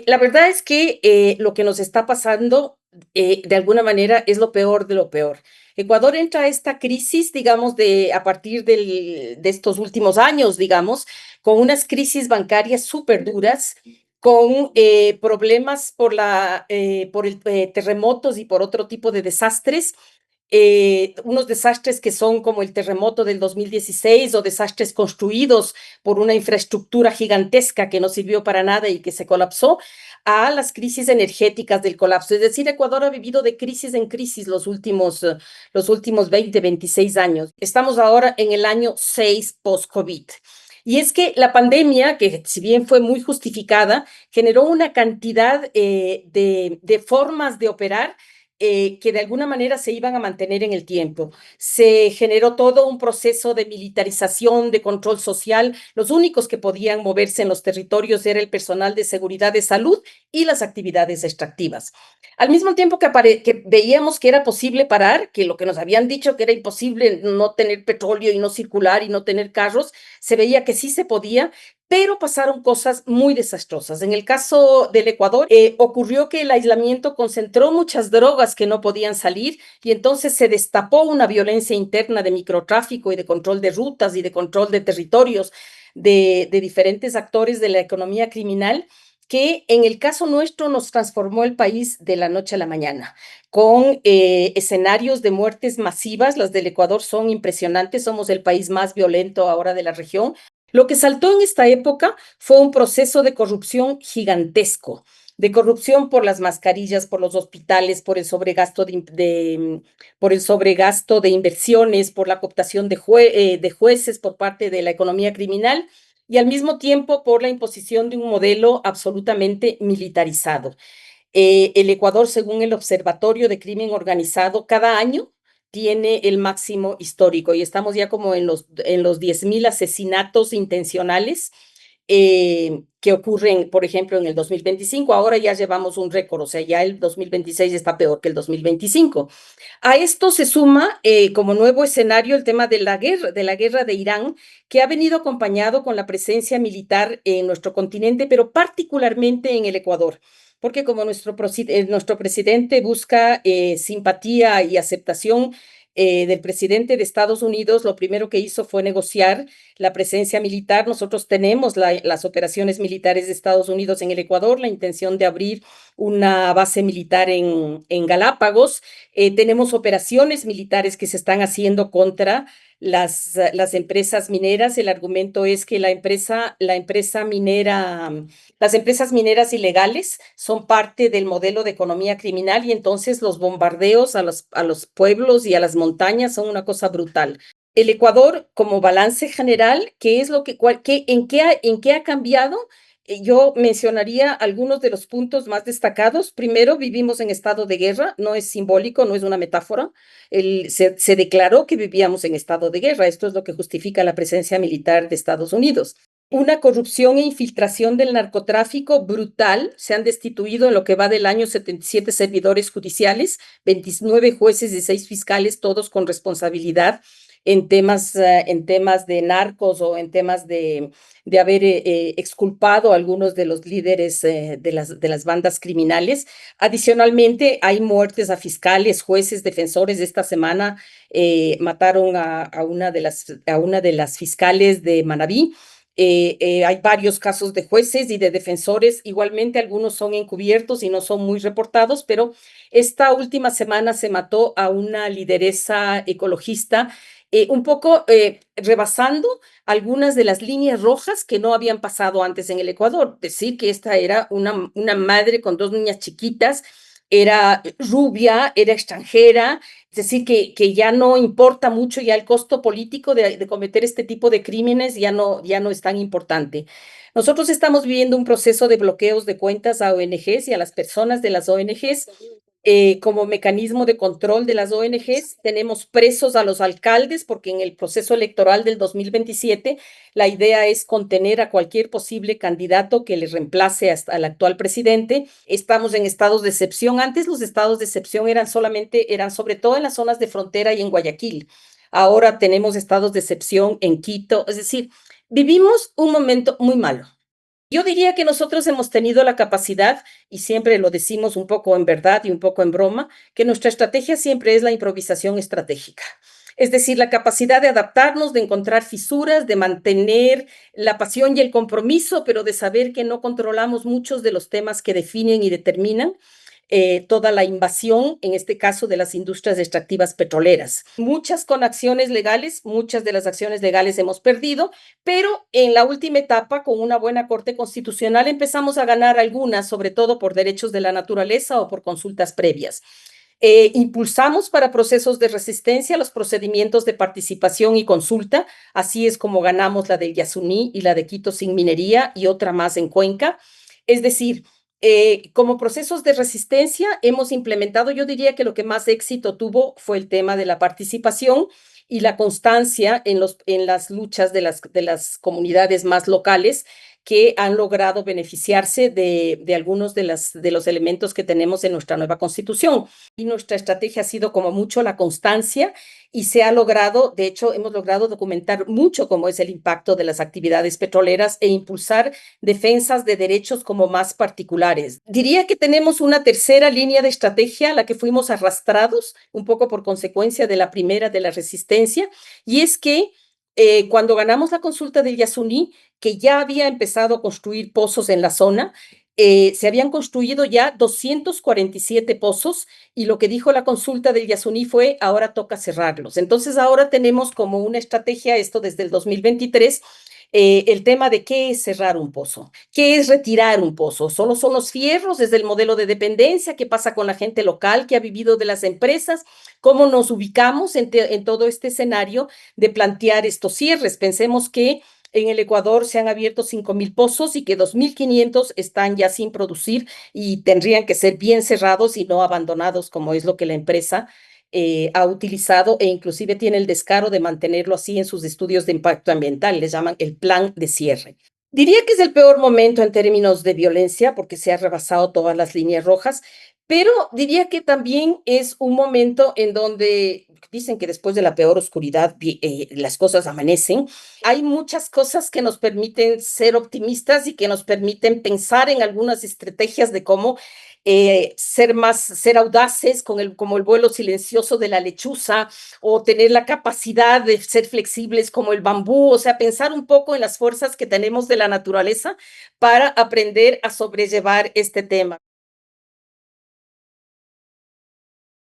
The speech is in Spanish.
La verdad es que lo que nos está pasando, de alguna manera, es lo peor de lo peor. Ecuador entra a esta crisis, digamos, a partir de estos últimos años, digamos, con unas crisis bancarias súper duras, con problemas por el terremotos y por otro tipo de desastres, unos desastres que son como el terremoto del 2016 o desastres construidos por una infraestructura gigantesca que no sirvió para nada y que se colapsó, a las crisis energéticas del colapso. Es decir, Ecuador ha vivido de crisis en crisis los últimos 20, 26 años. Estamos ahora en el año 6 post-COVID. Y es que la pandemia, que si bien fue muy justificada, generó una cantidad de formas de operar que de alguna manera se iban a mantener en el tiempo. Se generó todo un proceso de militarización, de control social. Los únicos que podían moverse en los territorios era el personal de seguridad de salud y las actividades extractivas. Al mismo tiempo que veíamos que era posible parar, que lo que nos habían dicho que era imposible no tener petróleo y no circular y no tener carros, se veía que sí se podía, pero pasaron cosas muy desastrosas. En el caso del Ecuador, ocurrió que el aislamiento concentró muchas drogas que no podían salir y entonces se destapó una violencia interna de microtráfico y de control de rutas y de control de territorios de diferentes actores de la economía criminal que en el caso nuestro nos transformó el país de la noche a la mañana, con escenarios de muertes masivas. Las del Ecuador son impresionantes, somos el país más violento ahora de la región. Lo que saltó en esta época fue un proceso de corrupción gigantesco, de corrupción por las mascarillas, por los hospitales, por el sobregasto de inversiones, por la cooptación de jueces por parte de la economía criminal y al mismo tiempo por la imposición de un modelo absolutamente militarizado. El Ecuador, según el Observatorio de Crimen Organizado, cada año tiene el máximo histórico y estamos ya como en los 10.000 asesinatos intencionales que ocurren, por ejemplo, en el 2025. Ahora ya llevamos un récord, o sea, ya el 2026 está peor que el 2025. A esto se suma como nuevo escenario el tema de la guerra de Irán, que ha venido acompañado con la presencia militar en nuestro continente, pero particularmente en el Ecuador, porque como nuestro presidente busca simpatía y aceptación del presidente de Estados Unidos, lo primero que hizo fue negociar la presencia militar. Nosotros tenemos las operaciones militares de Estados Unidos en el Ecuador, la intención de abrir una base militar en Galápagos. Tenemos operaciones militares que se están haciendo contra las empresas mineras. El argumento es que la empresa minera, las empresas mineras ilegales son parte del modelo de economía criminal y entonces los bombardeos a los pueblos y a las montañas son una cosa brutal. El Ecuador, como balance general, ¿qué es lo que, cuál, qué, en qué ha cambiado? Yo mencionaría algunos de los puntos más destacados. Primero, vivimos en estado de guerra, no es simbólico, no es una metáfora. Se declaró que vivíamos en estado de guerra. Esto es lo que justifica la presencia militar de Estados Unidos. Una corrupción e infiltración del narcotráfico brutal. Se han destituido en lo que va del año 77 servidores judiciales, 29 jueces y 6 fiscales, todos con responsabilidad en temas de narcos o en temas de haber exculpado a algunos de los líderes de las bandas criminales. Adicionalmente, hay muertes a fiscales, jueces, defensores. Esta semana mataron a una de las fiscales de Manabí. Hay varios casos de jueces y de defensores, igualmente algunos son encubiertos y no son muy reportados, pero esta última semana se mató a una lideresa ecologista, un poco rebasando algunas de las líneas rojas que no habían pasado antes en el Ecuador. Decir que esta era una madre con dos niñas chiquitas, era rubia, era extranjera, es decir, que ya no importa mucho, ya el costo político de cometer este tipo de crímenes ya no es tan importante. Nosotros estamos viviendo un proceso de bloqueos de cuentas a ONGs y a las personas de las ONGs como mecanismo de control de las ONGs. Tenemos presos a los alcaldes porque en el proceso electoral del 2027 la idea es contener a cualquier posible candidato que le reemplace hasta al actual presidente. Estamos en estados de excepción. Antes los estados de excepción eran sobre todo en las zonas de frontera y en Guayaquil. Ahora tenemos estados de excepción en Quito. Es decir, vivimos un momento muy malo. Yo diría que nosotros hemos tenido la capacidad, y siempre lo decimos un poco en verdad y un poco en broma, que nuestra estrategia siempre es la improvisación estratégica. Es decir, la capacidad de adaptarnos, de encontrar fisuras, de mantener la pasión y el compromiso, pero de saber que no controlamos muchos de los temas que definen y determinan toda la invasión, en este caso de las industrias extractivas petroleras. Muchas con acciones legales, muchas de las acciones legales hemos perdido, pero en la última etapa, con una buena Corte Constitucional, empezamos a ganar algunas, sobre todo por derechos de la naturaleza o por consultas previas. Impulsamos para procesos de resistencia los procedimientos de participación y consulta, así es como ganamos la del Yasuní y la de Quito sin minería y otra más en Cuenca. Es decir, como procesos de resistencia hemos implementado, yo diría que lo que más éxito tuvo fue el tema de la participación y la constancia en las luchas de las comunidades más locales que han logrado beneficiarse de algunos de los elementos que tenemos en nuestra nueva constitución. Y nuestra estrategia ha sido como mucho la constancia y se ha logrado, de hecho, hemos logrado documentar mucho cómo es el impacto de las actividades petroleras e impulsar defensas de derechos como más particulares. Diría que tenemos una tercera línea de estrategia a la que fuimos arrastrados un poco por consecuencia de la primera de la resistencia, y es que cuando ganamos la consulta del Yasuní, que ya había empezado a construir pozos en la zona, se habían construido ya 247 pozos y lo que dijo la consulta del Yasuní fue, ahora toca cerrarlos. Entonces ahora tenemos como una estrategia, esto desde el 2023, el tema de qué es cerrar un pozo, qué es retirar un pozo. Solo son los fierros desde el modelo de dependencia, qué pasa con la gente local que ha vivido de las empresas, cómo nos ubicamos en todo este escenario de plantear estos cierres. Pensemos que en el Ecuador se han abierto 5.000 pozos y que 2.500 están ya sin producir y tendrían que ser bien cerrados y no abandonados, como es lo que la empresa ha utilizado e inclusive tiene el descaro de mantenerlo así en sus estudios de impacto ambiental, les llaman el plan de cierre. Diría que es el peor momento en términos de violencia porque se ha rebasado todas las líneas rojas, pero diría que también es un momento en donde dicen que después de la peor oscuridad las cosas amanecen. Hay muchas cosas que nos permiten ser optimistas y que nos permiten pensar en algunas estrategias de cómo ser audaces como el vuelo silencioso de la lechuza o tener la capacidad de ser flexibles como el bambú, o sea, pensar un poco en las fuerzas que tenemos de la naturaleza para aprender a sobrellevar este tema.